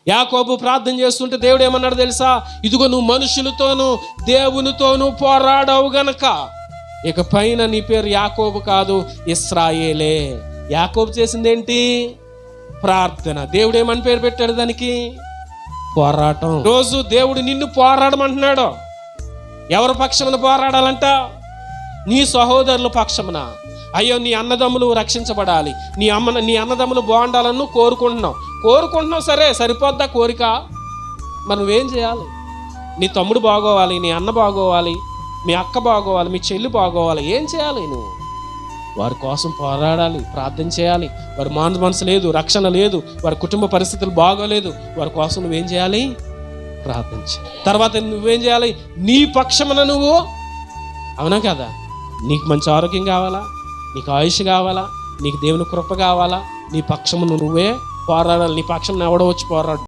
యాకోబు ప్రార్థన చేస్తుంటే దేవుడు ఏమన్నాడు తెలుసా? ఇదిగో నువ్వు మనుషులతోనూ దేవునితోనూ పోరాడవు గనక ఇక పైన నీ పేరు యాకోబు కాదు, ఇశ్రాయేలే. యాకోబు చేసిందేంటి? ప్రార్థన. దేవుడు ఏమని పేరు పెట్టాడు దానికి? పోరాటం. రోజు దేవుడు నిన్ను పోరాడమంటున్నాడు. ఎవరి పక్షమున పోరాడాలంట? నీ సహోదరుల పక్షమున. అయ్యో నీ అన్నదమ్ములు రక్షించబడాలి, నీ అన్నదమ్ములు బాగుండాలని కోరుకుంటున్నావు. సరే, సరిపోద్దా కోరిక? మరి నువ్వేం చేయాలి? నీ తమ్ముడు బాగోవాలి, నీ అన్న బాగోవాలి, మీ అక్క బాగోవాలి, మీ చెల్లి బాగోవాలి. ఏం చేయాలి? నువ్వు వారి కోసం పోరాడాలి, ప్రార్థన చేయాలి. వారి మనసు లేదు, రక్షణ లేదు, వారి కుటుంబ పరిస్థితులు బాగోలేదు. వారి కోసం నువ్వేం చేయాలి? ప్రార్థన చేయాలి. తర్వాత నువ్వేం చేయాలి? నీ పక్షమున నువ్వు, అవునా కదా? నీకు మంచి ఆరోగ్యం కావాలా, నీకు ఆయుష్ కావాలా, నీకు దేవుని కృప కావాలా, నీ పక్షమును నువ్వే పోరాడాలి. నీ పక్షం ఎవడో వచ్చి పోరాడు.